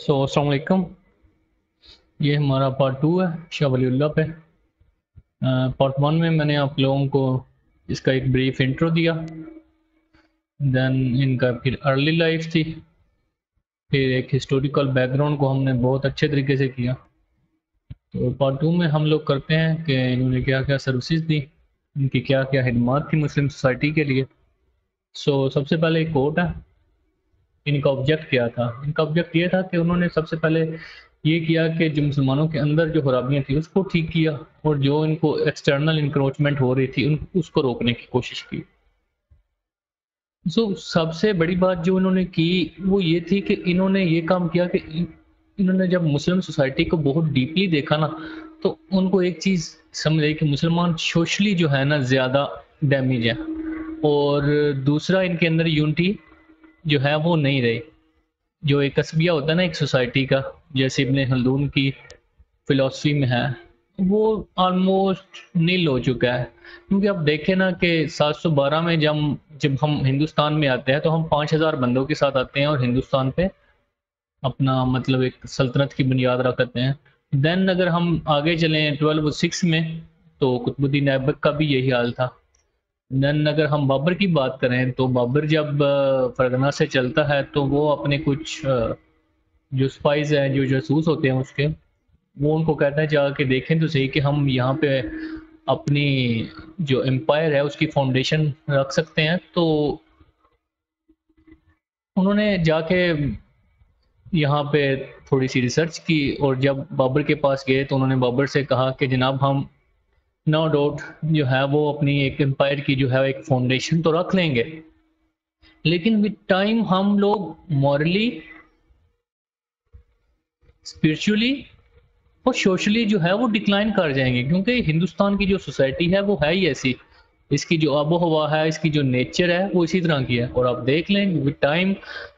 अस्सलाम वालेकुम। ये हमारा पार्ट 2 है शाह वलीउल्लाह पे। पार्ट 1 में मैंने आप लोगों को इसका एक ब्रीफ इंट्रो दिया, देन इनका फिर अर्ली लाइफ थी, फिर एक हिस्टोरिकल बैकग्राउंड को हमने बहुत अच्छे तरीके से किया। तो पार्ट 2 में हम लोग करते हैं कि इन्होंने क्या क्या सर्विसेज दी, इनकी क्या क्या खिदमत थी मुस्लिम सोसाइटी के लिए। सबसे पहले एक कोर्ट है। इनका ऑब्जेक्ट क्या था? इनका ऑब्जेक्ट ये था कि उन्होंने सबसे पहले ये किया कि जो मुसलमानों के अंदर जो खराबियाँ थी उसको ठीक किया, और जो इनको एक्सटर्नल इंक्रोचमेंट हो रही थी उसको रोकने की कोशिश की। सबसे बड़ी बात जो इन्होंने की वो ये थी कि इन्होंने ये काम किया कि इन्होंने जब मुस्लिम सोसाइटी को बहुत डीपली देखा ना, तो उनको एक चीज़ समझ आई कि मुसलमान सोशली जो है ना ज़्यादा डैमेज है, और दूसरा इनके अंदर यूनिटी जो है वो नहीं रही। जो एक कस्बिया होता है ना एक सोसाइटी का, जैसे इब्ने खल्दून की फ़िलॉसफ़ी में है, वो ऑलमोस्ट नील हो चुका है। क्योंकि आप देखें ना कि 712 में जब हम हिंदुस्तान में आते हैं, तो हम 5000 बंदों के साथ आते हैं और हिंदुस्तान पे अपना मतलब एक सल्तनत की बुनियाद रखते हैं। देन अगर हम आगे चलें 1206 में, तो कुतुबुद्दीन ऐबक का भी यही हाल था। देन अगर हम बाबर की बात करें, तो बाबर जब फरगना से चलता है, तो वो अपने कुछ जो स्पाइस हैं, जो जासूस होते हैं उसके, वो उनको कहता है जाके देखें तो सही कि हम यहाँ पे अपनी जो एम्पायर है उसकी फाउंडेशन रख सकते हैं। तो उन्होंने जाके यहाँ पे थोड़ी सी रिसर्च की, और जब बाबर के पास गए तो उन्होंने बाबर से कहा कि जनाब, हम नो डाउट जो है वो अपनी एक एम्पायर की जो है एक फाउंडेशन तो रख लेंगे, लेकिन विद टाइम हम लोग मॉरली, स्पिरिचुअली और सोशली जो है वो डिक्लाइन कर जाएंगे, क्योंकि हिंदुस्तान की जो सोसाइटी है वो है ही ऐसी। इसकी जो आबो हवा है, इसकी जो नेचर है वो इसी तरह की है। और आप देख लें विद टाइम,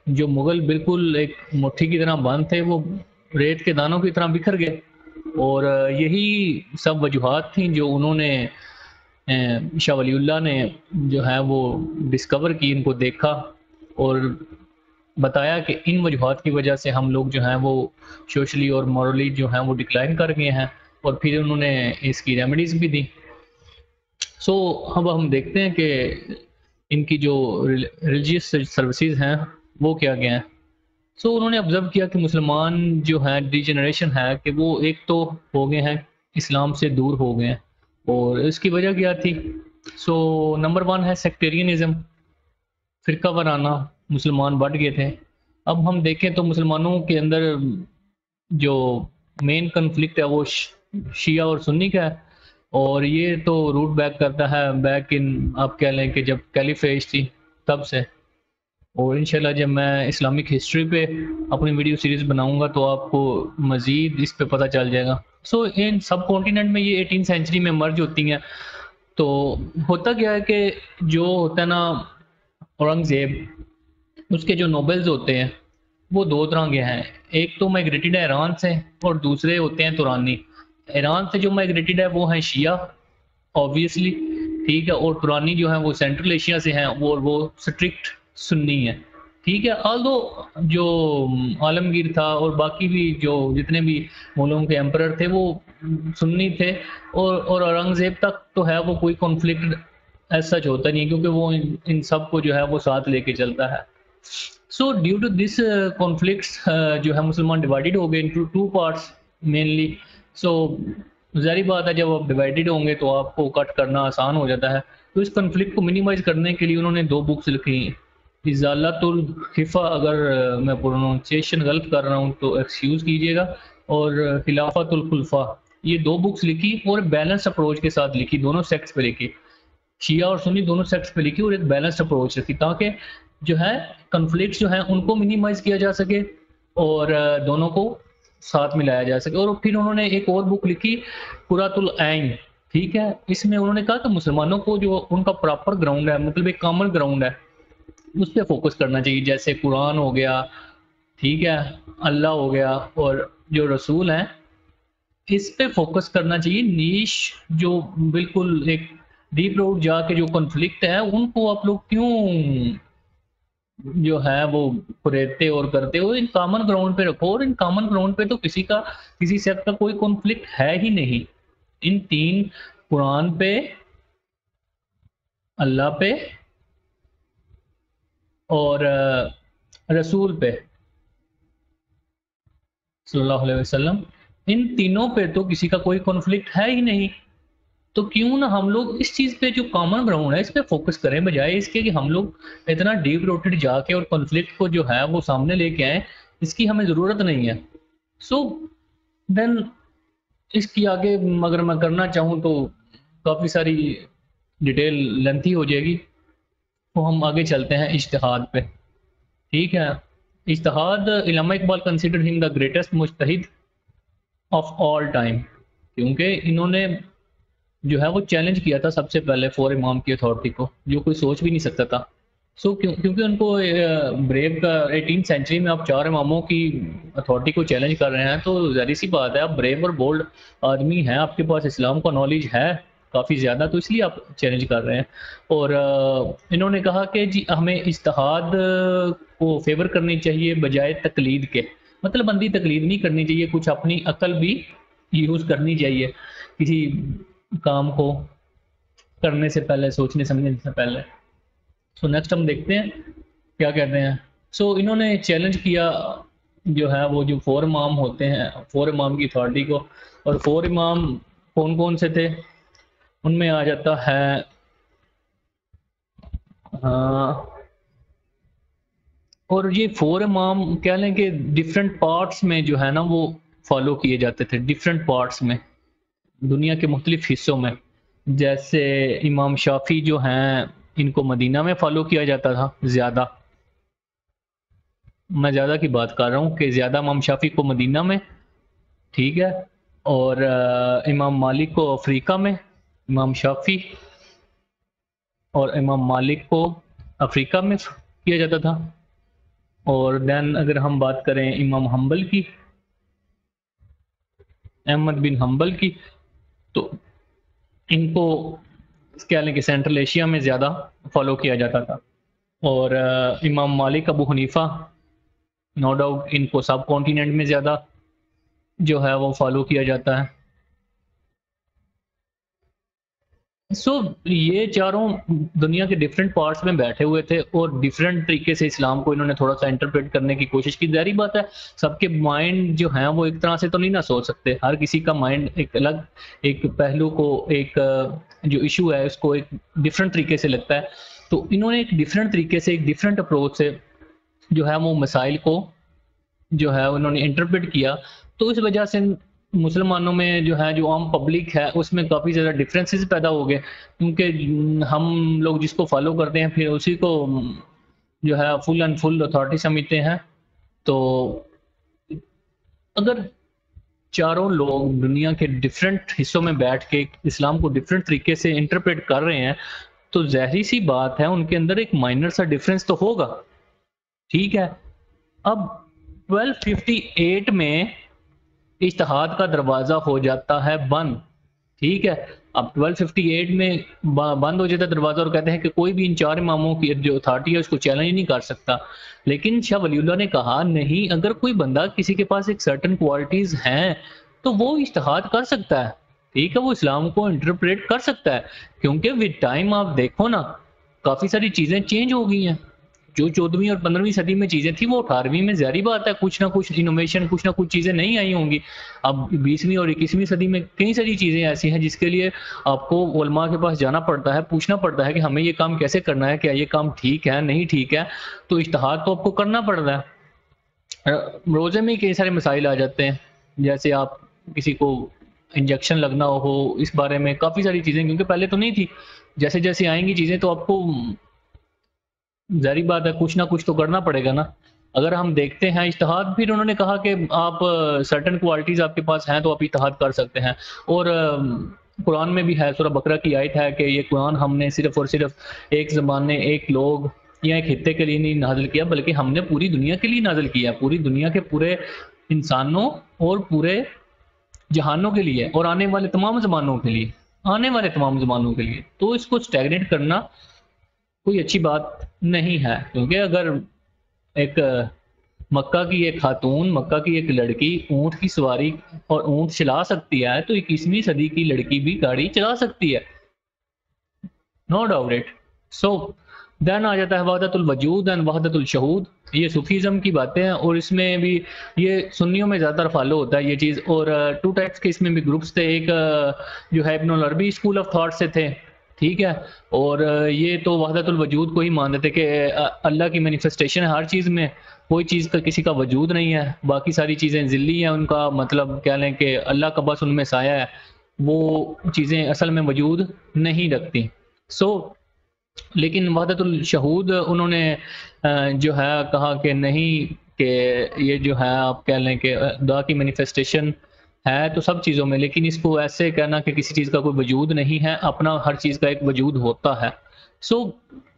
जो मुगल बिल्कुल एक मुट्ठी की तरह बंद थे, वो रेत के दानों की तरह बिखर गए। और यही सब वजूहत थी जो उन्होंने शाह वलीउल्लाह ने जो है वो डिस्कवर की, इनको देखा और बताया कि इन वजूहत की वजह से हम लोग जो हैं वो सोशली और मॉरली जो हैं वो डिक्लाइन कर गए हैं, और फिर उन्होंने इसकी रेमेडीज़ भी दी। सो अब हम देखते हैं कि इनकी जो रिलीजियस सर्विसेज हैं वो क्या-क्या हैं। उन्होंने ऑब्ज़र्व किया कि मुसलमान जो हैं डिजेनरेशन है कि वो एक तो हो गए हैं, इस्लाम से दूर हो गए हैं, और इसकी वजह क्या थी? नंबर 1 है सेक्टेरियनिज़्म, फ़िरका वाराना, मुसलमान बढ़ गए थे। अब हम देखें तो मुसलमानों के अंदर जो मेन कॉन्फ्लिक्ट है वो शिया और सुन्नी का है, और ये तो रूट बैक करता है बैक इन, आप कह लें कि जब कैलिफेज थी तब से। और इंशाल्लाह जब मैं इस्लामिक हिस्ट्री पे अपनी वीडियो सीरीज़ बनाऊँगा तो आपको मज़ीद इस पे पता चल जाएगा। इन सब कॉन्टिनेंट में ये 18th सेंचुरी में मर्ज होती हैं। तो होता क्या है कि जो होता है ना, औरंगज़ेब, उसके जो नोबल्स होते हैं वो 2 तरह के हैं। एक तो माइग्रेटेड है ईरान से, और दूसरे होते हैं तुरानी। ईरान से जो माइग्रेटेड है वो हैं शिया, ऑब्वियसली, ठीक है, और तुरानी जो है वो सेंट्रल एशिया से हैं, वो स्ट्रिक्ट सुन्नी है, ठीक है। ऑल्दो जो आलमगीर था और बाकी भी जो जितने भी मुल्कों के एम्परर थे वो सुन्नी थे, और औरंगज़ेब तक तो है वो कोई कॉन्फ्लिक्ट एज़ सच होता नहीं है, क्योंकि वो इन सबको जो है वो साथ लेके चलता है। ड्यू टू दिस कॉन्फ्लिक्ट्स जो है मुसलमान डिवाइडेड हो गए इनटू 2 पार्ट्स मेनली। सो ज़ाहिर बात है, जब आप डिवाइडेड होंगे तो आपको कट करना आसान हो जाता है। तो इस कॉन्फ्लिक्ट को मिनिमाइज़ करने के लिए उन्होंने 2 बुक्स लिखी। इज़ालतुल खिफ़ा, अगर मैं प्रोनंसिएशन गलत कर रहा हूँ तो एक्सक्यूज़ कीजिएगा, और खिलाफतुल खुलफा, ये 2 बुक्स लिखी और बैलेंस अप्रोच के साथ लिखी, दोनों सेक्ट्स पे लिखी। शिया और सुन्नी दोनों सेक्ट्स पे लिखी, और एक बैलेंस्ड अप्रोच रखी, ताकि जो है कॉन्फ्लिक्ट्स जो हैं उनको मिनिमाइज़ किया जा सके, और दोनों को साथ में लाया जा सके। और फिर उन्होंने एक और बुक लिखी, कुरातुल ऐन, ठीक है? इसमें उन्होंने कहा कि मुसलमानों को जो उनका प्रॉपर ग्राउंड है, मतलब एक कॉमन ग्राउंड है, उस पे फ़ोकस करना चाहिए। जैसे कुरान हो गया, ठीक है? अल्लाह हो गया, और जो रसूल हैं, इस पे फ़ोकस करना चाहिए। नीश जो बिल्कुल एक डीप रूट जाके जो कॉन्फ्लिक्ट है, उनको आप लोग क्यों जो है वो कुरेदते और करते हो, इन कॉमन ग्राउंड पे रखो, और इन कॉमन ग्राउंड पे तो किसी सेक्ट का कोई कॉन्फ्लिक्ट है ही नहीं। इन तीन, कुरान पे, अल्लाह पे और रसूल पे सल्लल्लाहु अलैहि वसल्लम, इन तीनों पे तो किसी का कोई कॉन्फ्लिक्ट है ही नहीं। तो क्यों ना हम लोग इस चीज़ पे, जो कॉमन ग्राउंड है, इस पे फोकस करें, बजाय इसके कि हम लोग इतना डीप रूटेड जाके और कॉन्फ्लिक्ट को जो है वो सामने लेके आए। इसकी हमें ज़रूरत नहीं है। सो देन इसकी आगे अगर मैं करना चाहूँ तो काफ़ी सारी डिटेल लेंथी हो जाएगी। तो हम आगे चलते हैं इज्तिहाद पे। ठीक है, इज्तिहाद, Allama Iqbal consider him the greatest मुज्तहिद ऑफ ऑल टाइम, क्योंकि इन्होंने जो है वो चैलेंज किया था सबसे पहले फोर इमाम की अथॉरिटी को, जो कोई सोच भी नहीं सकता था। क्योंकि उनको ब्रेव का 18th सेंचुरी में आप चार इमामों की अथॉरिटी को चैलेंज कर रहे हैं, तो ज़ाहिर सी बात है, आप ब्रेव और बोल्ड आदमी हैं, आपके पास इस्लाम का नॉलेज है काफ़ी ज़्यादा, तो इसलिए आप चैलेंज कर रहे हैं। और इन्होंने कहा कि जी हमें इज्तिहाद को फेवर करनी चाहिए बजाय तकलीद के। मतलब बंदी तकलीद नहीं करनी चाहिए, कुछ अपनी अकल भी यूज़ करनी चाहिए किसी काम को करने से पहले, सोचने समझने से पहले। सो नेक्स्ट हम देखते हैं क्या कहते हैं। सो इन्होंने चैलेंज किया जो है वो, जो फोर इमाम होते हैं, फोर इमाम की अथॉरिटी को। और फोर इमाम कौन कौन से थे, उनमें आ जाता है और ये फोर इमाम कह लें कि डिफरेंट पार्ट्स में जो है ना वो फॉलो किए जाते थे, डिफरेंट पार्ट्स में, दुनिया के मुख्तलिफ हिस्सों में। जैसे इमाम शाफी जो हैं, इनको मदीना में फॉलो किया जाता था ज़्यादा। मैं ज़्यादा की बात कर रहा हूँ कि ज़्यादा इमाम शाफी को मदीना में, ठीक है। और इमाम मालिक को अफ्रीका में, इमाम शाफी और इमाम मालिक को अफ्रीका में किया जाता था। और देन अगर हम बात करें इमाम हम्बल की, अहमद बिन हम्बल की, तो इनको कह लें कि सेंट्रल एशिया में ज़्यादा फॉलो किया जाता था। और इमाम मालिक अबू हनीफा, नो डाउट इनको सब कॉन्टिनेंट में ज़्यादा जो है वो फॉलो किया जाता है। सो ये चारों दुनिया के डिफरेंट पार्ट्स में बैठे हुए थे और डिफरेंट तरीके से इस्लाम को इन्होंने थोड़ा सा इंटरप्रेट करने की कोशिश की। ज़ाहिर बात है, सबके माइंड जो हैं वो एक तरह से तो नहीं ना सोच सकते, हर किसी का माइंड एक अलग, एक पहलू को, एक जो इशू है उसको एक डिफरेंट तरीके से लगता है। तो इन्होंने एक डिफरेंट तरीके से, एक डिफरेंट अप्रोच से जो है वो मसाइल को जो है उन्होंने इंटरप्रेट किया। तो इस वजह से मुसलमानों में जो है, जो आम पब्लिक है, उसमें काफ़ी ज़्यादा डिफरेंसेस पैदा हो गए, क्योंकि हम लोग जिसको फॉलो करते हैं फिर उसी को जो है फुल एंड फुल अथॉरिटी समझते हैं। तो अगर चारों लोग दुनिया के डिफरेंट हिस्सों में बैठ के इस्लाम को डिफरेंट तरीके से इंटरप्रेट कर रहे हैं, तो ज़ाहिर सी बात है उनके अंदर एक माइनर सा डिफरेंस तो होगा। ठीक है, अब 1258 में इज्तिहाद का दरवाज़ा हो जाता है बंद। ठीक है, अब 1258 में बंद हो जाता है दरवाज़ा, और कहते हैं कि कोई भी इन चार इमामों की जो अथॉरिटी है उसको चैलेंज नहीं कर सकता। लेकिन शाह वलीउल्लाह ने कहा नहीं, अगर कोई बंदा, किसी के पास एक सर्टेन क्वालिटीज़ हैं, तो वो इज्तिहाद कर सकता है। ठीक है, वो इस्लाम को इंटरप्रेट कर सकता है, क्योंकि विद टाइम आप देखो ना, काफ़ी सारी चीज़ें चेंज हो गई हैं। जो 14वीं और 15वीं सदी में चीज़ें थी, वो 18वीं में ज़ाहिर बात है कुछ ना कुछ इनोवेशन, कुछ ना कुछ चीज़ें नहीं आई होंगी। अब 20वीं और 21वीं सदी में कई सारी चीज़ें ऐसी हैं जिसके लिए आपको उलमा के पास जाना पड़ता है, पूछना पड़ता है कि हमें ये काम कैसे करना है, क्या ये काम ठीक है, नहीं ठीक है। तो इज्तिहाद तो आपको करना पड़ रहा है। रोज़े में कई सारे मसाइल आ जाते हैं, जैसे आप किसी को इंजेक्शन लगना हो, इस बारे में काफ़ी सारी चीज़ें, क्योंकि पहले तो नहीं थी। जैसे-जैसे आएँगी चीज़ें तो आपको ज़ाहिर बात है कुछ ना कुछ तो करना पड़ेगा ना। अगर हम देखते हैं इज्तिहाद, फिर उन्होंने कहा कि आप सर्टेन क्वालिटीज़ आपके पास हैं तो आप इज्तिहाद कर सकते हैं। और कुरान में भी है, सूरह बकरा की आयत है कि ये कुरान हमने सिर्फ़ और सिर्फ़ एक ज़माने, एक लोग या एक खित्ते के लिए नहीं नाज़िल किया, बल्कि हमने पूरी दुनिया के लिए नाज़िल किया, पूरी दुनिया के पूरे इंसानों और पूरे जहानों के लिए, और आने वाले तमाम ज़मानों के लिए, आने वाले तमाम ज़मानों के लिए। तो इसको स्टैग्नेट करना कोई अच्छी बात नहीं है, क्योंकि अगर एक मक्का की एक खातून, मक्का की एक लड़की ऊँट की सवारी और ऊँट चला सकती है, तो 21वीं सदी की लड़की भी गाड़ी चला सकती है। No doubt it. So then आ जाता है वहदतुल वजूद एंड वहदतुल शहूद। ये सूफीज़्म की बातें हैं और इसमें भी ये सुन्नियों में ज़्यादातर फॉलो होता है ये चीज़। और 2 टाइप्स के इसमें भी ग्रुप्स थे। एक जो है इब्नुल अरबी स्कूल ऑफ थॉट से थे, ठीक है? और ये तो वहदतुल वजूद को ही मानते थे कि अल्लाह की मैनिफेस्टेशन है हर चीज़ में, कोई चीज़ का किसी का वजूद नहीं है, बाकी सारी चीज़ें ज़िल्ली हैं, उनका मतलब कह लें कि अल्लाह का बस उनमें साया है, वो चीज़ें असल में वजूद नहीं रखती। सो लेकिन वहदतुल शहूद उन्होंने जो है कहा कि नहीं, कि ये जो है आप कह लें कि खुदा की मैनिफेस्टेशन है तो सब चीज़ों में, लेकिन इसको ऐसे कहना कि किसी चीज़ का कोई वजूद नहीं है, अपना हर चीज़ का एक वजूद होता है। सो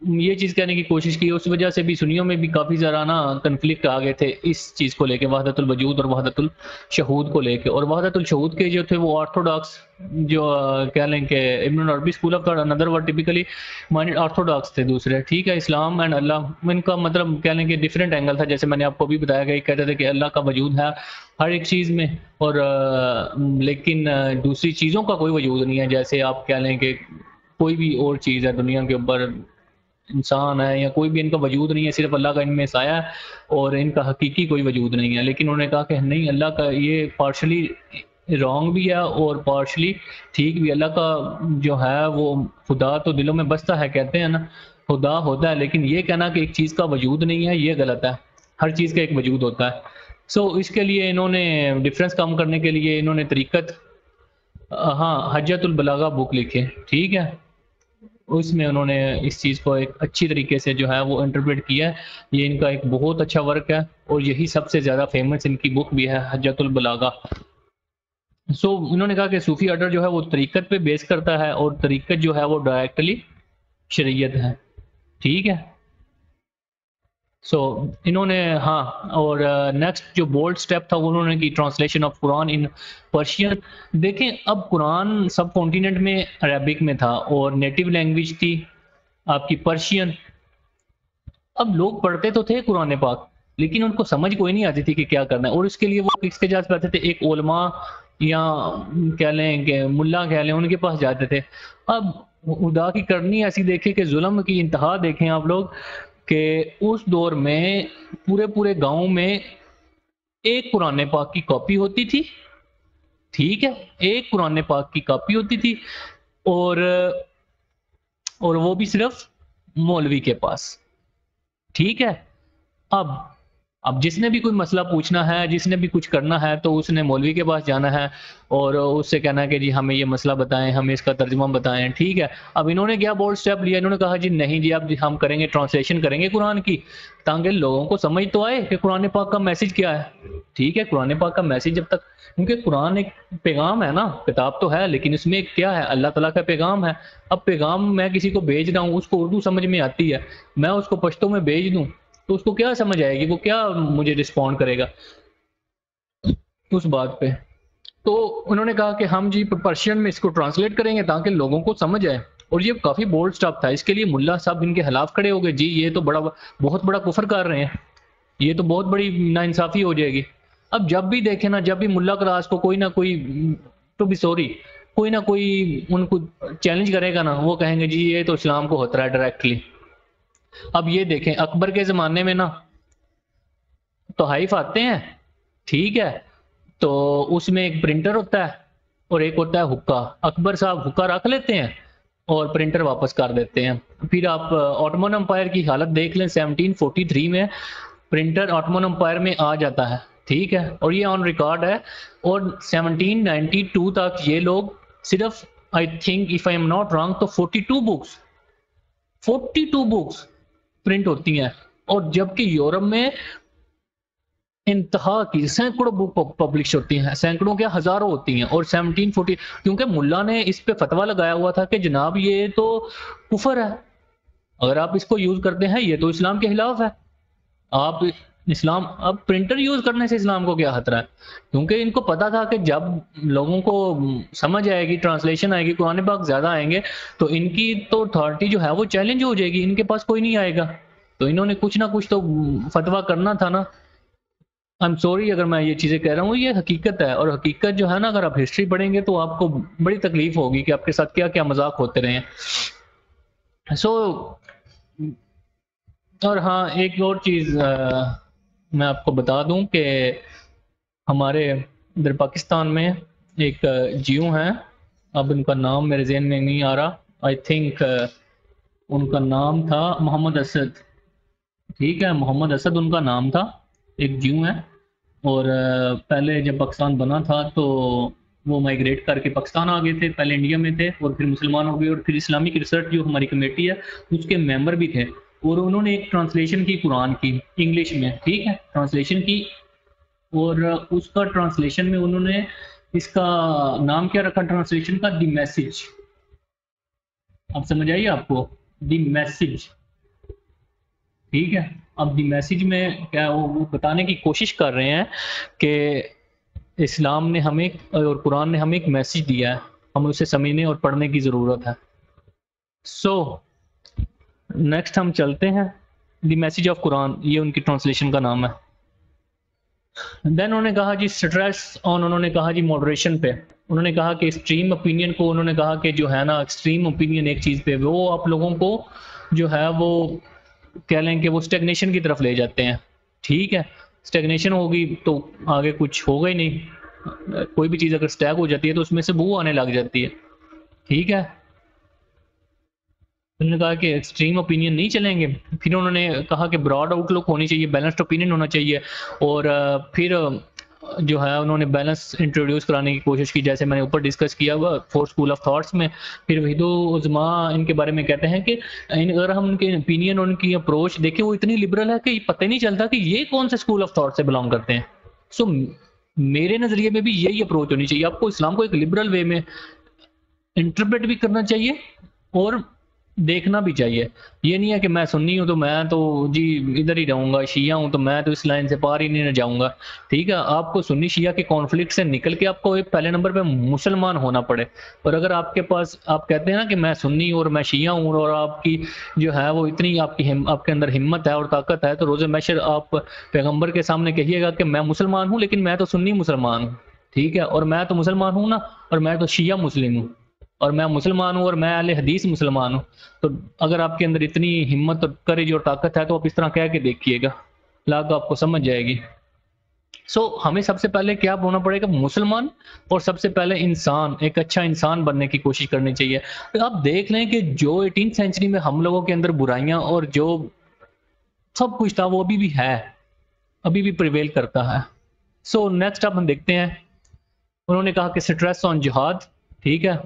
ये चीज़ कहने की कोशिश की, उस वजह से भी सुन्नियों में भी काफ़ी ज़्यादा ना कॉन्फ्लिक्ट आ गए थे इस चीज़ को लेके, वहदतुल वजूद और वहदतुल शहूद को लेके। और वहदतुल शहूद के जो थे वो ऑर्थोडॉक्स, जो कह लें कि इब्न अरबी school of thought, another word typically minded Orthodox थे दूसरे, ठीक है? इस्लाम एंड अल्लाह, इनका मतलब कह लें कि डिफरेंट एंगल था। जैसे मैंने आपको अभी बताया गया, कहते थे कि अल्लाह का वजूद है हर एक चीज़ में और लेकिन दूसरी चीज़ों का कोई वजूद नहीं है। जैसे आप कह लें कि कोई भी और चीज़ है दुनिया के ऊपर, इंसान है या कोई भी, इनका वजूद नहीं है, सिर्फ़ अल्लाह का इनमें साया है और इनका हकीकी कोई वजूद नहीं है। लेकिन उन्होंने कहा कि नहीं, अल्लाह का ये पार्शियली रॉन्ग भी है और पार्शियली ठीक भी। अल्लाह का जो है वो खुदा तो दिलों में बसता है, कहते हैं ना, खुदा होता है, लेकिन ये कहना कि एक चीज़ का वजूद नहीं है, ये गलत है। हर चीज़ का एक वजूद होता है। सो इसके लिए इन्होंने डिफ़रेंस कम करने के लिए इन्होंने तरीक़त हाँ, हज्जतुल बलागा बुक लिखी है, ठीक है? उसमें उन्होंने इस चीज़ को एक अच्छी तरीके से जो है वो इंटरप्रेट किया है। ये इनका एक बहुत अच्छा वर्क है और यही सबसे ज़्यादा फ़ेमस इनकी बुक भी है, हज्जतुल बलागा। सो इन्होंने कहा कि सूफ़ी ऑर्डर जो है वो तरीक़त पे बेस करता है और तरीक़त जो है वो डायरेक्टली शरीयत है, ठीक है? सो इन्होंने हाँ, और नेक्स्ट जो बोल्ड स्टेप था वो उन्होंने की translation of Quran in Persian. देखें, अब कुरान सब कॉन्टिनेंट में अरबिक में था और नेटिव लैंग्वेज थी आपकी पर्शियन। अब लोग पढ़ते तो थे कुरान पाक, लेकिन उनको समझ कोई नहीं आती थी कि क्या करना है, और इसके लिए वो किसके पास जाते थे? एक उलमा या कह लें कि मुल्ला कह लें, उनके पास जाते थे। अब खुदा की करनी ऐसी देखें कि ज़ुल्म की इंतहा देखें आप लोग, कि उस दौर में पूरे-पूरे गाँव में एक कुरान पाक की कॉपी होती थी, ठीक है? एक कुरान पाक की कॉपी होती थी और वो भी सिर्फ़ मौलवी के पास, ठीक है? अब जिसने भी कोई मसला पूछना है, जिसने भी कुछ करना है, तो उसने मौलवी के पास जाना है और उससे कहना है कि जी हमें ये मसला बताएँ, हमें इसका तर्जुमा बताएँ, ठीक है? अब इन्होंने क्या बोल्ड स्टेप लिया, इन्होंने कहा जी नहीं जी, अब हम करेंगे ट्रांसलेशन करेंगे कुरान की, ताकि लोगों को समझ तो आए कि कुरान पाक का मैसेज क्या है, ठीक है? कुरान पाक का मैसेज जब तक, क्योंकि कुरान एक पैगाम है ना, किताब तो है, लेकिन इसमें क्या है? अल्लाह ताला का पैगाम है। अब पैगाम मैं किसी को भेज रहा हूँ, उसको उर्दू समझ में आती है, मैं उसको पश्तो में भेज दूँ, तो उसको क्या समझ आएगी? वो क्या मुझे रिस्पॉन्ड करेगा उस बात पे? तो उन्होंने कहा कि हम जी पर्शियन में इसको ट्रांसलेट करेंगे ताकि लोगों को समझ आए, और ये काफ़ी बोल्ड स्टेप था। इसके लिए मुल्ला साहब इनके खिलाफ खड़े हो गए, जी ये तो बहुत बड़ा कुफ़र कर रहे हैं, ये तो बहुत बड़ी नाइंसाफ़ी हो जाएगी। अब जब भी देखें ना, जब भी मुल्ला क्लास को कोई ना कोई टू बी सॉरी कोई ना कोई उनको चैलेंज करेगा ना, वो कहेंगे जी ये तो इस्लाम को होता है डायरेक्टली। अब ये देखें, अकबर के ज़माने में ना तोहाइफ आते हैं, ठीक है? तो उसमें एक प्रिंटर होता है और एक होता है हुक्का। अकबर साहब हुक्का रख लेते हैं और प्रिंटर वापस कर देते हैं। फिर आप ऑटोमन एम्पायर की हालत देख लें, 1743 में प्रिंटर ऑटोमन एम्पायर में आ जाता है, ठीक है? और ये ऑन रिकॉर्ड है। और 1792 तक ये लोग सिर्फ, I think if I am not wrong, तो 42 बुक्स प्रिंट होती हैं, और जबकि यूरोप में इंतहा की सैकड़ों बुक पब्लिश होती हैं, सैकड़ों क्या हज़ारों होती हैं। और 1740, क्योंकि मुल्ला ने इस पे फतवा लगाया हुआ था कि जनाब ये तो कुफ़र है, अगर आप इसको यूज़ करते हैं ये तो इस्लाम के खिलाफ है। आप इस्लाम, अब प्रिंटर यूज़ करने से इस्लाम को क्या खतरा है? क्योंकि इनको पता था कि जब लोगों को समझ आएगी, ट्रांसलेशन आएगी, कुरान पाक ज़्यादा आएँगे, तो इनकी तो अथॉरिटी जो है वो चैलेंज हो जाएगी, इनके पास कोई नहीं आएगा। तो इन्होंने कुछ ना कुछ तो फतवा करना था ना। आई एम सॉरी अगर मैं ये चीज़ें कह रहा हूँ, ये हकीकत है, और हकीकत जो है ना, अगर आप हिस्ट्री पढ़ेंगे तो आपको बड़ी तकलीफ होगी कि आपके साथ क्या क्या मजाक होते रहे हैं। सो और हाँ, एक और चीज़ मैं आपको बता दूं कि हमारे इधर पाकिस्तान में एक जीओ हैं, अब उनका नाम मेरे ज़हन में नहीं आ रहा। आई थिंक उनका नाम था मोहम्मद असद। ठीक है, मोहम्मद असद उनका नाम था, एक जीओ है। और पहले जब पाकिस्तान बना था तो वो माइग्रेट करके पाकिस्तान आ गए थे, पहले इंडिया में थे और फिर मुसलमान हो गए, और फिर इस्लामिक रिसर्च जो हमारी कमेटी है उसके मेंबर भी थे। और उन्होंने एक ट्रांसलेशन की कुरान की इंग्लिश में, ठीक है, ट्रांसलेशन की। और उसका ट्रांसलेशन में उन्होंने इसका नाम क्या रखा ट्रांसलेशन का, द मैसेज। अब समझ आइए आपको, द मैसेज। ठीक है, अब द मैसेज में क्या वो बताने की कोशिश कर रहे हैं कि इस्लाम ने हमें और कुरान ने हमें एक मैसेज दिया है, हमें उसे समझने और पढ़ने की ज़रूरत है। सो नेक्स्ट हम चलते हैं, द मैसेज ऑफ कुरान, ये उनकी ट्रांसलेशन का नाम है। देन उन्होंने कहा जी स्ट्रेस ऑन, उन्होंने कहा जी मॉडरेशन पे। उन्होंने कहा कि एक्सट्रीम ओपिनियन को, उन्होंने कहा कि जो है ना एक्सट्रीम ओपिनियन एक चीज़ पे, वो आप लोगों को जो है वो कह लें कि वो स्टेगनेशन की तरफ ले जाते हैं। ठीक है, स्टेगनेशन होगी तो आगे कुछ होगा ही नहीं। कोई भी चीज़ अगर स्टैग हो जाती है तो उसमें से बू आने लग जाती है। ठीक है, उन्होंने कहा कि एक्सट्रीम ओपिनियन नहीं चलेंगे। फिर उन्होंने कहा कि ब्रॉड आउटलुक होनी चाहिए, बैलेंस्ड ओपिनियन होना चाहिए। और फिर जो है उन्होंने बैलेंस इंट्रोड्यूस कराने की कोशिश की, जैसे मैंने ऊपर डिस्कस किया हुआ 4 स्कूल ऑफ थॉट्स में। फिर वहीदो उज़्मा इनके बारे में कहते हैं कि अगर हम उनके ओपिनियन, उनकी अप्रोच देखें, वो इतनी लिबरल है कि पता ही नहीं चलता कि ये कौन से स्कूल ऑफ थॉट से बिलोंग करते हैं। सो मेरे नज़रिए में भी यही अप्रोच होनी चाहिए, आपको इस्लाम को एक लिबरल वे में इंटरप्रेट भी करना चाहिए और देखना भी चाहिए। ये नहीं है कि मैं सुन्नी हूँ तो मैं तो जी इधर ही रहूँगा, शिया हूँ तो मैं तो इस लाइन से पार ही नहीं जाऊँगा। ठीक है, आपको सुन्नी शिया के कॉन्फ्लिक्ट से निकल के आपको एक पहले नंबर पे मुसलमान होना पड़े। और अगर आपके पास, आप कहते हैं ना कि मैं सुन्नी और मैं शिया हूँ, और आपकी जो है वो इतनी आपके अंदर हिम्मत है और ताकत है, तो रोज़े महशर आप पैगंबर के सामने कहिएगा कि मैं मुसलमान हूँ लेकिन मैं तो सुन्नी मुसलमान हूँ। ठीक है, और मैं तो मुसलमान हूँ ना, और मैं तो शिया मुस्लिम हूँ, और मैं मुसलमान हूँ और मैं अहले हदीस मुसलमान हूँ। तो अगर आपके अंदर इतनी हिम्मत और करेज और ताकत है तो आप इस तरह कह के देखिएगा, लाग आपको समझ जाएगी। हमें सबसे पहले क्या होना पड़ेगा, मुसलमान, और सबसे पहले इंसान, एक अच्छा इंसान बनने की कोशिश करनी चाहिए। तो आप देख लें कि जो 18th सेंचुरी में हम लोगों के अंदर बुराइयां और जो सब कुछ था वो अभी भी है, अभी भी प्रिवेल करता है। नेक्स्ट अब हम देखते हैं, उन्होंने कहा कि स्ट्रेस ऑन जिहाद। ठीक है,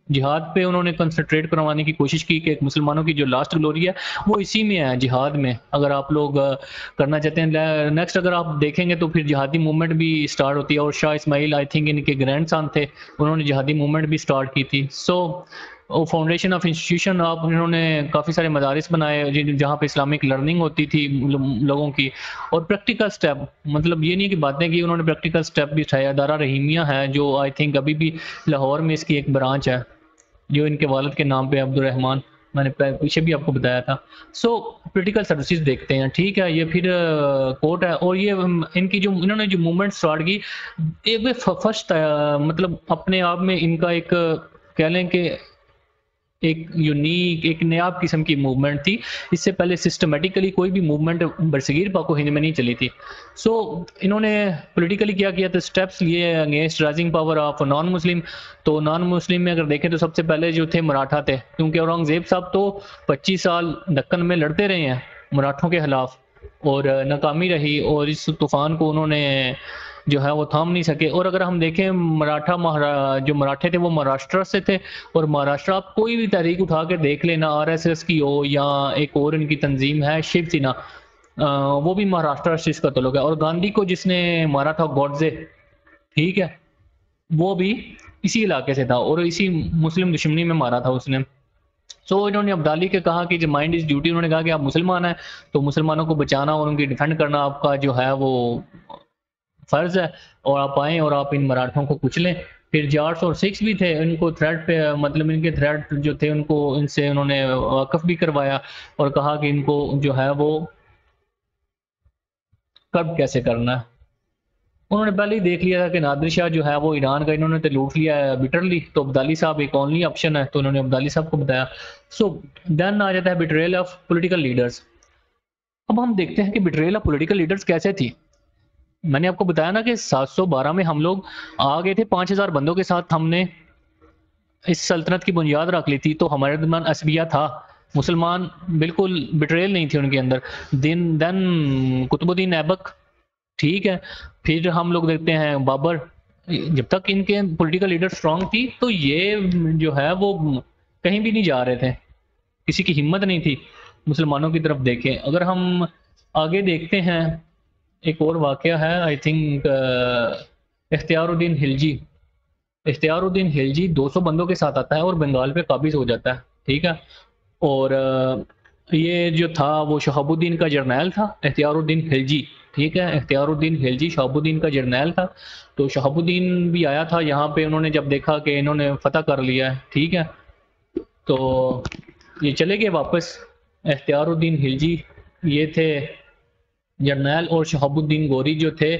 जिहाद पे उन्होंने कंसंट्रेट करवाने की कोशिश की कि मुसलमानों की जो लास्ट ग्लोरी है वो इसी में है, जिहाद में। अगर आप लोग करना चाहते हैं, नेक्स्ट अगर आप देखेंगे तो फिर जिहादी मूवमेंट भी स्टार्ट होती है, और शाह इस्माइल आई थिंक इनके ग्रैंड सन थे, उन्होंने जिहादी मूवमेंट भी स्टार्ट की थी। फाउंडेशन ऑफ इंस्टीट्यूशन, आप इन्होंने काफ़ी सारे मदारिस बनाए जहाँ पे इस्लामिक लर्निंग होती थी लोगों की। और प्रैक्टिकल स्टेप, मतलब ये नहीं है कि बातें की, उन्होंने प्रैक्टिकल स्टेप भी उठाया। दारा रहीमिया है जो आई थिंक अभी भी लाहौर में इसकी एक ब्रांच है जो इनके वालिद के नाम पे, अब्दुल रहमान, मैंने पीछे भी आपको बताया था। पोलिटिकल सर्विसेज देखते हैं। ठीक है, ये फिर कोर्ट है, और ये इनकी जो इन्होंने जो मूवमेंट स्टार्ट की, एक फर्स्ट मतलब अपने आप में इनका एक कह लें कि एक यूनिक, एक नयाब किस्म की मूवमेंट थी। इससे पहले सिस्टमेटिकली कोई भी मूवमेंट बरसगीर पाको हिंद में नहीं चली थी। इन्होंने पॉलिटिकली क्या किया था, स्टेप्स लिए against rising power of non Muslim. तो नॉन मुस्लिम में अगर देखें तो सबसे पहले जो थे मराठा थे, क्योंकि औरंगजेब साहब तो 25 साल दक्कन में लड़ते रहे हैं मराठों के खिलाफ, और नाकामी रही, और इस तूफान को उन्होंने जो है वो थाम नहीं सके। और अगर हम देखें जो मराठे थे वो महाराष्ट्र से थे, और महाराष्ट्र आप कोई भी तहरीक उठा के देख लेना, आरएसएस की हो या एक और इनकी तंजीम है शिवसेना, वो भी महाराष्ट्र से इसका ताल्लुक है। और गांधी को जिसने मारा था गॉडजे, ठीक है, वो भी इसी इलाके से था और इसी मुस्लिम दुश्मनी में मारा था उसने। इन्होंने अब्दाली के कहा कि जो माइंड इज ड्यूटी, उन्होंने कहा कि आप मुसलमान हैं तो मुसलमानों को बचाना और उनकी डिफेंड करना आपका जो है वो फर्ज है, और आप आएँ और आप इन मराठों को कुचलें। फिर जार्स और सिक्स भी थे, इनको थ्रेड पे मतलब इनके थ्रेड जो थे उनको इनसे उन्होंने वाकफ भी करवाया और कहा कि इनको जो है वो कब कैसे करना है। उन्होंने पहले ही देख लिया था कि नादिर शाह जो है वो ईरान का इन्होंने तो लूट लिया है बिटरली, तो अब्दाली साहब एक ओनली ऑप्शन है, तो उन्होंने अब्दाली साहब को बताया। सो देन आ जाता है बिट्रेयल ऑफ पॉलिटिकल लीडर्स। अब हम देखते हैं कि बिट्रेयल ऑफ पॉलिटिकल लीडर्स कैसे थी। मैंने आपको बताया ना कि 712 में हम लोग आ गए थे, 5000 बंदों के साथ हमने इस सल्तनत की बुनियाद रख ली थी, तो हमारे दरमियान असबिया था, मुसलमान बिल्कुल बिट्रेयल नहीं थी उनके अंदर। देन कुतुबुद्दीन ऐबक, ठीक है। फिर हम लोग देखते हैं बाबर। जब तक इनके पॉलिटिकल लीडर स्ट्रांग थी तो ये जो है वो कहीं भी नहीं जा रहे थे, किसी की हिम्मत नहीं थी मुसलमानों की तरफ देखें। अगर हम आगे देखते हैं, एक और वाकया है, आई थिंक इख्तियारुद्दीन खिलजी। इख्तियारुद्दीन खिलजी 200 बंदों के साथ आता है और बंगाल पे काबिज हो जाता है, ठीक है। और ये जो था वो शहाबुद्दीन का जर्नैल था, इख्तियारुद्दीन खिलजी, ठीक है। इख्तियारुद्दीन खिलजी शहाबुद्दीन का जर्नैल था। तो शहाबुद्दीन भी आया था यहाँ पे, उन्होंने जब देखा कि इन्होंने फतह कर लिया है, ठीक है, तो ये चले गए वापस। इख्तियारुद्दीन खिलजी ये थे जर्नैल, और शहाबुद्दीन गोरी जो थे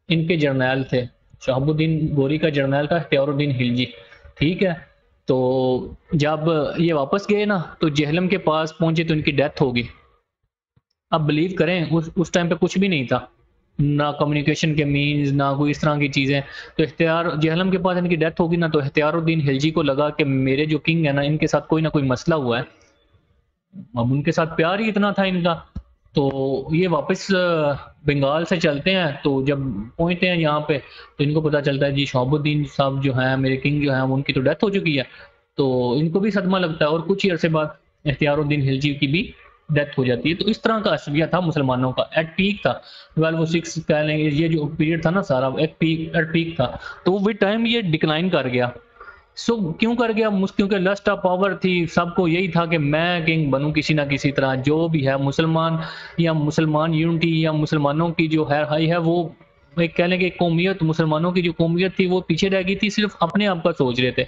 इनके जर्नैल थे। शहाबुद्दीन गोरी का जर्नैल था इख्तियारुद्दीन खिलजी, ठीक है। तो जब ये वापस गए ना तो जेहलम के पास पहुंचे तो इनकी डेथ हो गई। अब बिलीव करें उस टाइम पे कुछ भी नहीं था, ना कम्युनिकेशन के मीन्स, ना कोई इस तरह की चीज़ें। तो इख्तियार जेहलम के पास इनकी डेथ होगी ना, तो इख्तियारुद्दीन खिलजी को लगा कि मेरे जो किंग है ना इनके साथ कोई ना कोई मसला हुआ है। अब उनके साथ प्यार ही इतना था इनका, तो ये वापस बंगाल से चलते हैं। तो जब पहुंचते हैं यहाँ पे तो इनको पता चलता है जी शहाबुद्दीन साहब जो हैं मेरे किंग जो हैं उनकी तो डेथ हो चुकी है। तो इनको भी सदमा लगता है और कुछ ही अरसे बाद इख्तियारुद्दीन खिलजी की भी डेथ हो जाती है। तो इस तरह का असबिया था मुसलमानों का, एट पीक था। 1206 कह लेंगे, ये जो पीरियड था ना सारा एक एट पीक था। तो विद टाइम ये डिक्लाइन कर गया। क्यों कर गया? क्योंकि लस्ट ऑफ पावर थी, सबको यही था कि मैं किंग बनूं किसी ना किसी तरह। जो भी है मुसलमान या मुसलमान यूनिटी या मुसलमानों की जो है हाई है, वो एक कह लें कि कौमियत, मुसलमानों की जो कौमियत थी वो पीछे रह गई थी, सिर्फ अपने आप का सोच रहे थे।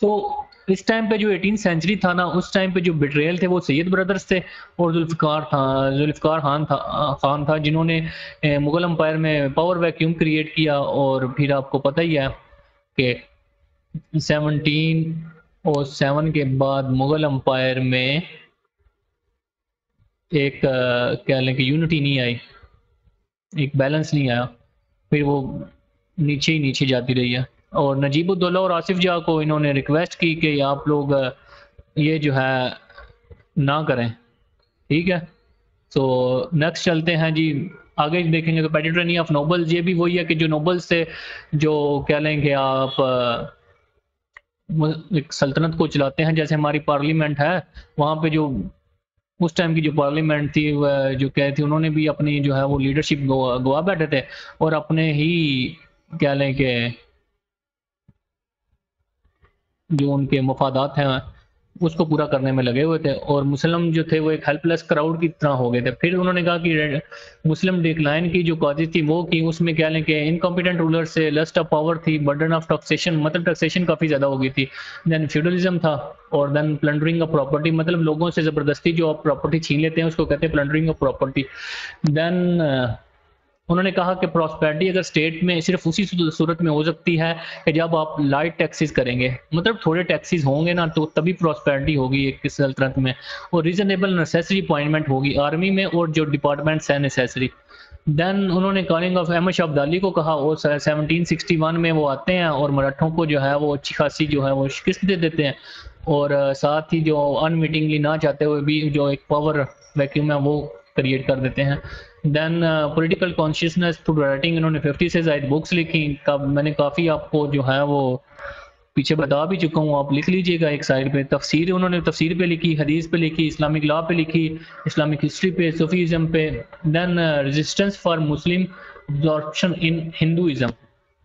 तो इस टाइम पे जो 18th सेंचुरी था ना, उस टाइम पे जो बिट्रेयल थे वो सैयद ब्रदर्स थे और जुल्फिकार खान था जिन्होंने मुगल एम्पायर में पावर वैक्यूम क्रिएट किया। और फिर आपको पता ही है कि 1707 के बाद मुगल एम्पायर में एक कह लें कि यूनिटी नहीं आई, एक बैलेंस नहीं आया, फिर वो नीचे ही नीचे जाती रही है। और नजीबुद्दौला और आसिफ जाह को इन्होंने रिक्वेस्ट की कि आप लोग ये जो है ना करें, ठीक है। तो नेक्स्ट चलते हैं जी, आगे देखेंगे तो पैट्रियनी ऑफ नोबल्स, ये भी वही है कि जो नोबल्स से जो कह लेंगे आप एक सल्तनत को चलाते हैं। जैसे हमारी पार्लियामेंट है, वहाँ पे जो उस टाइम की जो पार्लियामेंट थी जो क्या थी, उन्होंने भी अपनी जो है वो लीडरशिप गवा बैठे थे और अपने ही कह लें कि जो उनके मफादात हैं उसको पूरा करने में लगे हुए थे। और मुस्लिम जो थे वो एक हेल्पलेस क्राउड की तरह हो गए थे। फिर उन्होंने कहा कि मुस्लिम डिक्लाइन की जो कॉजेज थी वो की, उसमें क्या लें कि इनकॉम्पिटेंट रूलर से लस्ट ऑफ पावर थी, बर्डन ऑफ टैक्सेशन, मतलब टैक्सेशन काफ़ी ज़्यादा हो गई थी। देन फ्यूडलिज्म था, और देन प्लंडरिंग ऑफ प्रॉपर्टी, मतलब लोगों से ज़बरदस्ती जो आप प्रॉपर्टी छीन लेते हैं उसको कहते हैं प्लंडरिंग ऑफ प्रॉपर्टी। देन उन्होंने कहा कि प्रॉस्पेरिटी अगर स्टेट में सिर्फ उसी सूरत में हो सकती है कि जब आप लाइट टैक्सेस करेंगे, मतलब थोड़े टैक्सेस होंगे ना, तो तभी प्रॉस्पेरिटी होगी एक सल्तनत में। और रीजनेबल नेसेसरी अपॉइंटमेंट होगी आर्मी में और जो डिपार्टमेंट्स हैं नेसेसरी। देन उन्होंने कॉलिंग ऑफ अहमद शाह अब्दाली को कहा, और 1761 में वो आते हैं और मराठों को जो है वो अच्छी खासी जो है वो शिकस्त दे देते हैं। और साथ ही जो अनविटिंगली ना चाहते हुए भी जो एक पावर वैक्यूम है वो क्रिएट कर देते हैं। Then political consciousness through writing, इन्होंने 50 से ज़ायद बुक्स लिखी। मैंने काफ़ी आपको जो है वो पीछे बता भी चुका हूँ, आप लिख लीजिएगा एक साइड पे। तफसीर उन्होंने तफसीर पे लिखी, हदीस पे लिखी, इस्लामिक लॉ पे लिखी, इस्लामिक हिस्ट्री पे, सूफीज़म पे। Then resistance for Muslim absorption in Hinduism,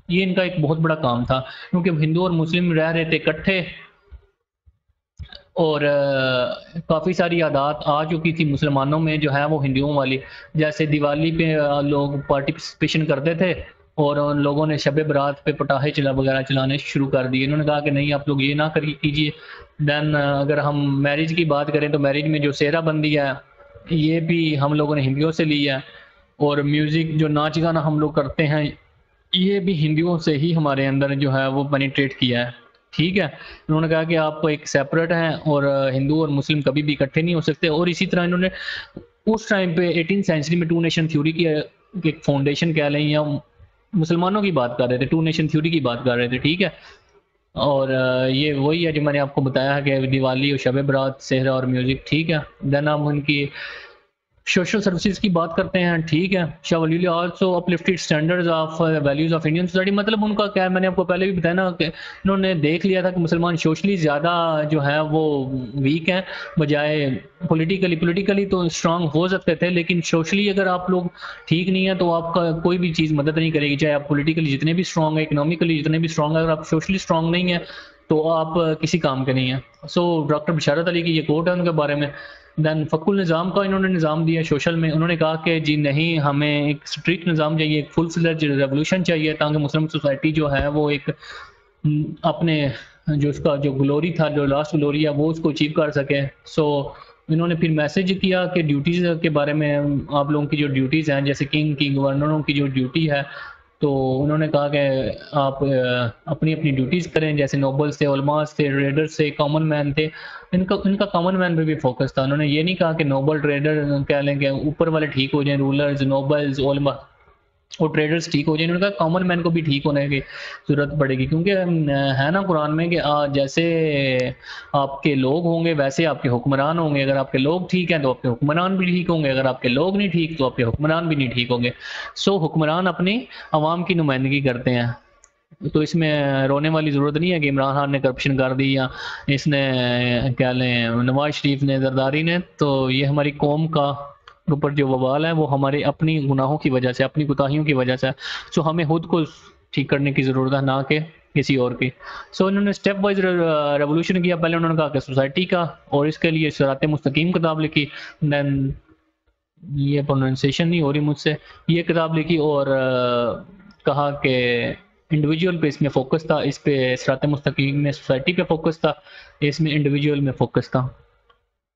ये इनका एक बहुत बड़ा काम था, क्योंकि हिंदू और मुस्लिम रह रहे थे इकट्ठे और काफ़ी सारी आदात आ चुकी थी मुसलमानों में जो है वो हिंदुओं वाली। जैसे दिवाली पे लोग पार्टिसिपेशन करते थे, और उन लोगों ने शब बारात पे पटाखे वगैरह चलाने शुरू कर दिए। इन्होंने कहा कि नहीं आप लोग ये ना कीजिए। देन अगर हम मैरिज की बात करें तो मैरिज में जो सेहराबंदी है ये भी हम लोगों ने हिंदियों से ली है, और म्यूज़िक जो नाच गाना हम लोग करते हैं ये भी हिंदियों से ही हमारे अंदर जो है वो पेनिट्रेट किया है। ठीक है, उन्होंने कहा कि आप एक सेपरेट हैं और हिंदू और मुस्लिम कभी भी इकट्ठे नहीं हो सकते। और इसी तरह इन्होंने उस टाइम पे 18th सेंचुरी में टू नेशन थ्योरी की एक फाउंडेशन कह लें, या मुसलमानों की बात कर रहे थे, टू नेशन थ्योरी की बात कर रहे थे। ठीक है, और ये वही है जो मैंने आपको बताया है कि दिवाली और शब बारात, सेहरा और म्यूज़िक। ठीक है, देन हम उनकी सोशल सर्विसेज की बात करते हैं। ठीक है, Shah Wali also uplifted standards of values of Indian society. मतलब उनका क्या है, मैंने आपको पहले भी बताया ना कि इन्होंने देख लिया था कि मुसलमान सोशली ज़्यादा जो है वो वीक हैं, बजाय पॉलिटिकली तो स्ट्रांग हो सकते थे, लेकिन सोशली अगर आप लोग ठीक नहीं है तो आपका कोई भी चीज़ मदद नहीं करेगी। चाहे आप पॉलिटिकली जितने भी स्ट्रांग है, इकोनॉमिकली जितने भी स्ट्रांग है, अगर आप सोशली स्ट्रांग नहीं है तो आप किसी काम के नहीं है। सो डॉक्टर बशारत अली की ये कोट है उनके बारे में। देन फ़क्रुल निज़ाम का इन्होंने निज़ाम दिया सोशल में। उन्होंने कहा कि जी नहीं, हमें एक स्ट्रिक्ट निज़ाम चाहिए, एक फुल फ्लेड्ज रेवोल्यूशन चाहिए, ताकि मुस्लिम सोसाइटी जो है वो एक अपने जो उसका जो ग्लोरी था, जो लास्ट ग्लोरी है, वो उसको अचीव कर सके। सो इन्होंने फिर मैसेज किया कि ड्यूटीज़ के बारे में, आप लोगों की जो ड्यूटीज़ हैं, जैसे किंग की, गवर्नरों की जो ड्यूटी है, तो उन्होंने कहा कि आप अपनी ड्यूटीज़ करें, जैसे नोबल्स थे, उलमास थे, ट्रेडर्स थे, कॉमन मैन थे। इनका कॉमन मैन पे भी फोकस था। उन्होंने ये नहीं कहा कि नोबल ट्रेडर कह लें कि ऊपर वाले ठीक हो जाएं, रूलर्स, नोबल्स, उलमा और ट्रेडर्स ठीक हो जाए। उन्होंने कहा कॉमन मैन को भी ठीक होने की ज़रूरत पड़ेगी, क्योंकि है ना कुरान में कि जैसे आपके लोग होंगे वैसे आपके हुक्मरान होंगे। अगर आपके लोग ठीक हैं तो आपके हुक्मरान भी ठीक होंगे, अगर आपके लोग नहीं ठीक तो आपके हुक्मरान भी नहीं ठीक होंगे। सो हुक्मरान अपनी आवाम की नुमाइंदगी करते हैं, तो इसमें रोने वाली ज़रूरत नहीं है कि इमरान खान ने करप्शन कर दी या इसने क्या लें नवाज शरीफ ने, जरदारी ने। तो ये हमारी कौम का ऊपर जो वबाल है वो हमारे अपनी गुनाहों की वजह से, अपनी कोताहियों की वजह से। सो हमें खुद को ठीक करने की ज़रूरत है, ना कि किसी और की। सो इन्होंने स्टेप वाइज रेवोल्यूशन किया। पहले उन्होंने कहा कि सोसाइटी का, और इसके लिए सिरात मुस्तकीम किताब लिखी। देन ये प्रोनाउंसिएशन नहीं हो रही मुझसे, ये किताब लिखी और कहा कि इंडिविजुअल पे इसमें फोकस था, इस पे सिरात मुस्तकीम में सोसाइटी पे फोकस था, इसमें इंडिविजुअल में फोकस था।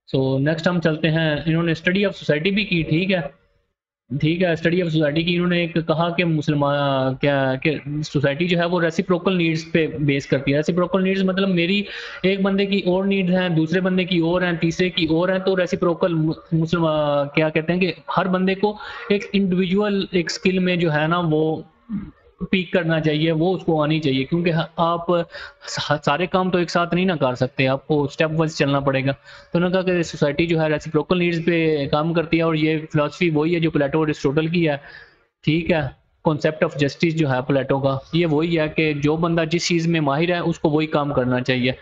सो नेक्स्ट हम चलते हैं, इन्होंने स्टडी ऑफ सोसाइटी भी की। ठीक है, स्टडी ऑफ सोसाइटी की। इन्होंने एक कहा कि मुसलमान क्या कि सोसाइटी जो है वो रेसिप्रोकल नीड्स पे बेस करती है। रेसिप्रोकल नीड्स मतलब मेरी एक बंदे की और नीड्स हैं, दूसरे बंदे की और हैं, तीसरे की और हैं, तो रेसिप्रोकल मुसलमान क्या कहते हैं कि हर बंदे को एक इंडिविजुअल एक स्किल में जो है ना वो पीक करना चाहिए, वो उसको आनी चाहिए, क्योंकि आप सारे काम तो एक साथ नहीं ना कर सकते, आपको स्टेप वाइज चलना पड़ेगा। तो उन्होंने कहा कि सोसाइटी जो है रेसिप्रोकल नीड्स पे काम करती है, और ये फिलॉसफी वही है जो प्लेटो और एरिस्टोटल की है। ठीक है, कॉन्सेप्ट ऑफ जस्टिस जो है प्लेटो का, ये वही है कि जो बंदा जिस चीज़ में माहिर है उसको वही काम करना चाहिए।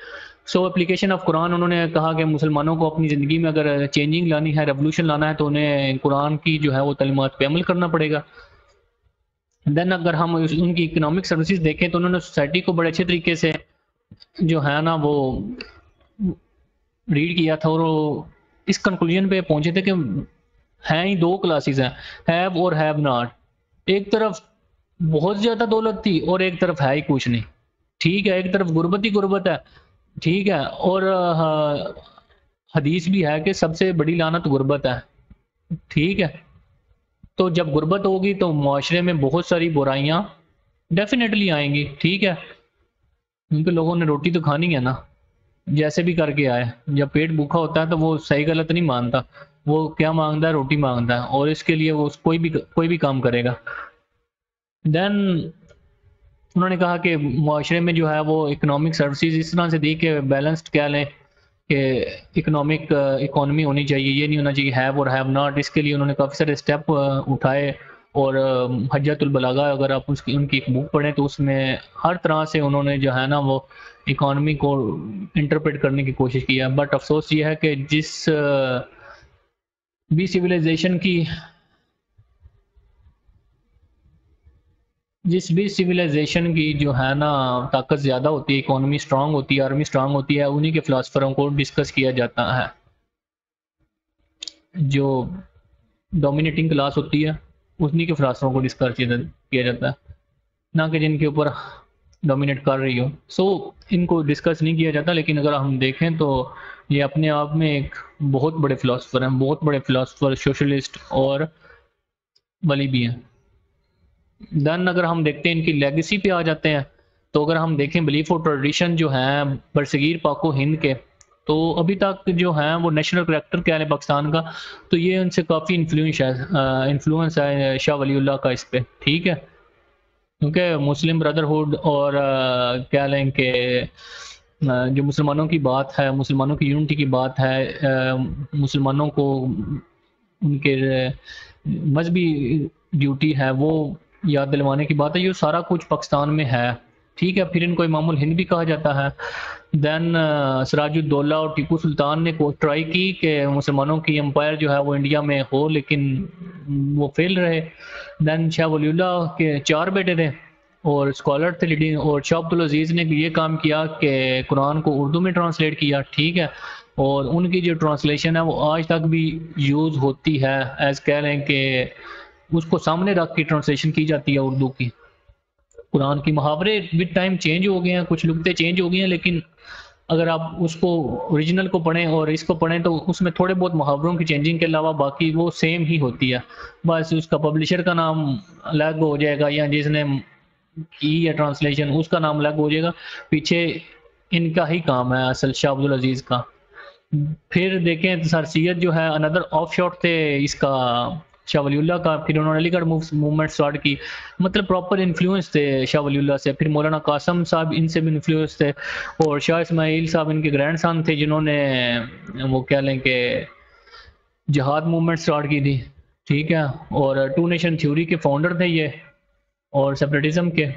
सो एप्लीकेशन ऑफ कुरान, उन्होंने कहा कि मुसलमानों को अपनी ज़िंदगी में अगर चेंजिंग लानी है, रेवोल्यूशन लाना है, तो उन्हें कुरान की जो है वो तालीमात पे अमल करना पड़ेगा। देन अगर हम उनकी इकोनॉमिक सर्विसेज देखें तो उन्होंने सोसाइटी को बड़े अच्छे तरीके से जो है ना वो रीड किया था, और वो इस कंक्लूजन पे पहुंचे थे कि हैं ही दो क्लासेस हैं, हैव और हैव नॉट। एक तरफ बहुत ज़्यादा दौलत थी और एक तरफ है ही कुछ नहीं। ठीक है, एक तरफ गुर्बत ही गुर्बत है। ठीक है, और हदीस भी है कि सबसे बड़ी लानत गुर्बत है। ठीक है, तो जब गुर्बत होगी तो मुआशरे में बहुत सारी बुराइयां डेफिनेटली आएंगी। ठीक है, क्योंकि लोगों ने रोटी तो खानी है ना, जैसे भी करके आए। जब पेट भूखा होता है तो वो सही गलत नहीं मानता, वो क्या मांगता है, रोटी मांगता है, और इसके लिए वो कोई भी काम करेगा। देन उन्होंने कहा कि मुआशरे में जो है वो इकोनॉमिक सर्विसेज इस तरह से दी कि बैलेंस्ड कह लें कि इकोनॉमिक इकोनॉमी होनी चाहिए, ये नहीं होना चाहिए हैव और हैव नॉट। इसके लिए उन्होंने काफ़ी सारे स्टेप उठाए, और हज्जतुल बलागा अगर आप उसकी उनकी एक बुक पढ़ें तो उसमें हर तरह से उन्होंने जो है ना वो इकोनॉमी को इंटरप्रेट करने की कोशिश की है। बट अफसोस ये है कि भी जिस भी सिविलाइजेशन की जो है ना ताकत ज़्यादा होती है, इकोनॉमी स्ट्रांग होती है, आर्मी स्ट्रांग होती है, उन्हीं के फिलासफरों को डिस्कस किया जाता है। जो डोमिनेटिंग क्लास होती है उन्हीं के फिलासफरों को डिस्कस किया जाता है। ना कि जिनके ऊपर डोमिनेट कर रही हो। सो इनको डिस्कस नहीं किया जाता, लेकिन अगर हम देखें तो ये अपने आप में एक बहुत बड़े फ़िलासफ़र हैं, बहुत बड़े फ़िलासफ़र, सोशलिस्ट और वली भी हैं। देन अगर हम देखते हैं इनकी लेगेसी पे आ जाते हैं, तो अगर हम देखें बिलीफ और ट्रेडिशन जो हैं बरसगीर पाको हिंद के, तो अभी तक जो हैं वो नेशनल करैक्टर क्या है पाकिस्तान का, तो ये उनसे काफ़ी इन्फ्लुएंस है शाह वलीउल्लाह का इस पे, ठीक है? क्योंकि मुस्लिम ब्रदरहुड और क्या लें कि जो मुसलमानों की बात है, मुसलमानों की यूनिटी की बात है, मुसलमानों को उनके मज़हबी ड्यूटी है वो याद दिलवाने की बात है, ये सारा कुछ पाकिस्तान में है, ठीक है? फिर इनको इमामुल हिंद भी कहा जाता है। देन सिराजुद्दौला और टीपू सुल्तान ने को ट्राई की कि मुसलमानों की एम्पायर जो है वो इंडिया में हो, लेकिन वो फेल रहे। देन शाह वलीउल्लाह के 4 बेटे थे और स्कॉलर थे लीडिंग, और शाह अब्दुल अज़ीज़ ने ये काम किया कि कुरान को उर्दू में ट्रांसलेट किया, ठीक है? और उनकी जो ट्रांसलेशन है वो आज तक भी यूज़ होती है, एज़ कह लें कि उसको सामने रख के ट्रांसलेशन की जाती है उर्दू की। कुरान की मुहावरे विद टाइम चेंज हो गए हैं, कुछ नुक्ते चेंज हो गए हैं, लेकिन अगर आप उसको ओरिजिनल को पढ़ें और इसको पढ़ें तो उसमें थोड़े बहुत मुहावरों की चेंजिंग के अलावा बाकी वो सेम ही होती है। बस उसका पब्लिशर का नाम अलग हो जाएगा या जिसने की है ट्रांसलेशन उसका नाम अलग हो जाएगा, पीछे इनका ही काम है असल शाह अब्दुल अज़ीज़ का। फिर देखें तो सर सैयद जो है अनदर ऑफशॉट थे इसका शाह वलीउल्लाह का, फिर उन्होंने अलीगढ़ मूवमेंट स्टार्ट की, मतलब प्रॉपर इन्फ्लुएंस थे शाह वलीउल्लाह से। फिर मौलाना कासम साहब इनसे भी इन्फ्लुएंस थे, और शाह इस्माइल साहब इनके ग्रैंडसन थे जिन्होंने वो कह लें कि जिहाद मूवमेंट स्टार्ट की थी, ठीक है? और टू नेशन थ्योरी के फाउंडर थे ये, और सेपरेटिज्म के।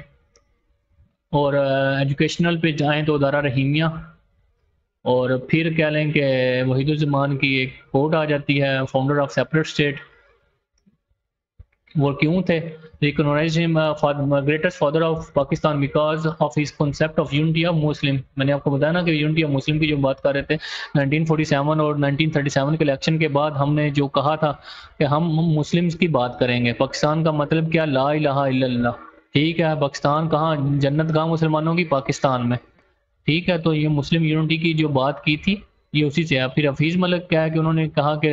और एजुकेशनल पे जाएँ तो दारा रहीमिया, और फिर कह लें कि वहीदुज़्ज़मान की एक कोट आ जाती है, फाउंडर ऑफ सेपरेट स्टेट। वो क्यों थे? Recognized him greatest father of Pakistan because of his concept of unity of Muslim. मैंने आपको बताया ना कि यूनिटी ऑफ मुस्लिम की जो बात कर रहे थे 1947 और 1937 के इलेक्शन के बाद हमने जो कहा था कि हम मुस्लिम्स की बात करेंगे। पाकिस्तान का मतलब क्या? ला इलाहा इल्लल्लाह, ठीक है? पाकिस्तान कहाँ? जन्नत कहाँ मुसलमानों की? पाकिस्तान में, ठीक है? तो ये मुस्लिम यूनिटी की जो बात की थी ये उसी से है। फिर हफीज़ मलिक क्या है कि उन्होंने कहा कि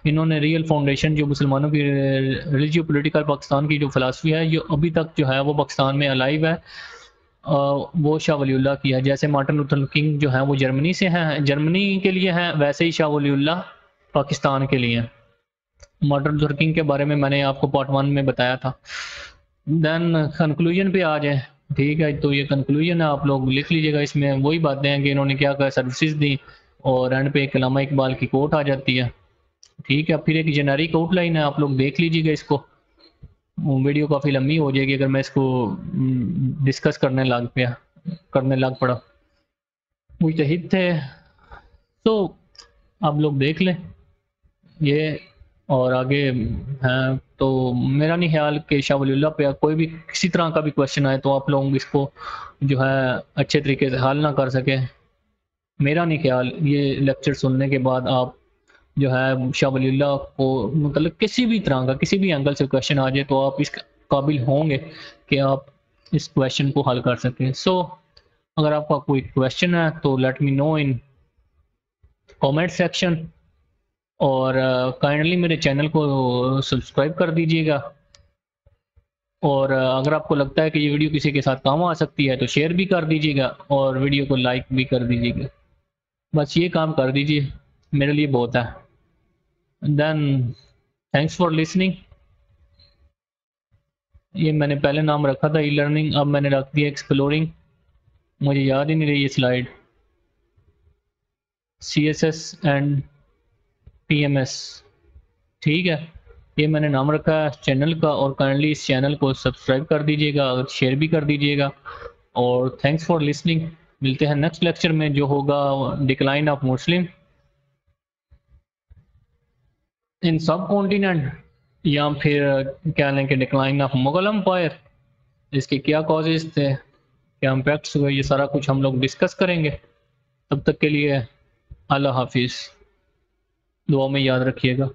इन्होंने रियल फाउंडेशन जो मुसलमानों की रिलीजियो पॉलिटिकल पाकिस्तान की जो फ़िलासफ़ी है ये अभी तक जो है वो पाकिस्तान में अलाइव है, वो शाह वलीउल्लाह की है। जैसे मार्टिन लूथर किंग जो हैं वो जर्मनी से हैं, जर्मनी के लिए हैं, वैसे ही शाह वलीउल्लाह पाकिस्तान के लिए हैं। मार्टिन लूथर किंग के बारे में मैंने आपको पार्ट 1 में बताया था। देन कंक्लूजन पे आ जाएँ, ठीक है? तो ये कंक्लूजन है, आप लोग लिख लीजिएगा। इसमें वही बातें हैं कि इन्होंने क्या-क्या सर्विसेज़ दी, और एंड पे एक अल्लामा इकबाल की कोट आ जाती है, ठीक है? फिर एक जेनेरिक आउटलाइन है, आप लोग देख लीजिएगा इसको। वीडियो काफ़ी लंबी हो जाएगी अगर मैं इसको डिस्कस करने लग पड़ा। मुजतहिद थे, तो आप लोग देख लें ये, और आगे हैं तो मेरा नहीं ख्याल कि शाह वलीउल्लाह पे कोई भी किसी तरह का भी क्वेश्चन आए तो आप लोग इसको जो है अच्छे तरीके से हल ना कर सकें। मेरा नहीं ख्याल ये लेक्चर सुनने के बाद आप जो है शाह वलीउल्लाह को मतलब किसी भी तरह का किसी भी एंगल से क्वेश्चन आ जाए तो आप इस काबिल होंगे कि आप इस क्वेश्चन को हल कर सकें। सो अगर आपका कोई क्वेश्चन है तो let me know in comment section, और काइंडली मेरे चैनल को सब्सक्राइब कर दीजिएगा, और अगर आपको लगता है कि ये वीडियो किसी के साथ काम आ सकती है तो शेयर भी कर दीजिएगा और वीडियो को लाइक भी कर दीजिएगा। बस ये काम कर दीजिए, मेरे लिए बहुत है। Then thanks for listening. ये मैंने पहले नाम रखा था ई लर्निंग, अब मैंने रख दिया एक्सप्लोरिंग, मुझे याद ही नहीं रही ये स्लाइड। CSS एंड TMS, ठीक है? ये मैंने नाम रखा है चैनल का, और काइंडली इस चैनल को सब्सक्राइब कर दीजिएगा और शेयर भी कर दीजिएगा, और थैंक्स फॉर लिसनिंग। मिलते हैं नेक्स्ट लेक्चर में जो होगा डिक्लाइन ऑफ मुस्लिम इन सब कॉन्टिनेंट, या फिर क्या लें कि डिक्लाइन ऑफ मुगल एम्पायर, इसके क्या कॉजेज थे, क्या इम्पैक्ट्स हुए, ये सारा कुछ हम लोग डिस्कस करेंगे। तब तक के लिए अल्लाह हाफिज़, दुआ में याद रखिएगा।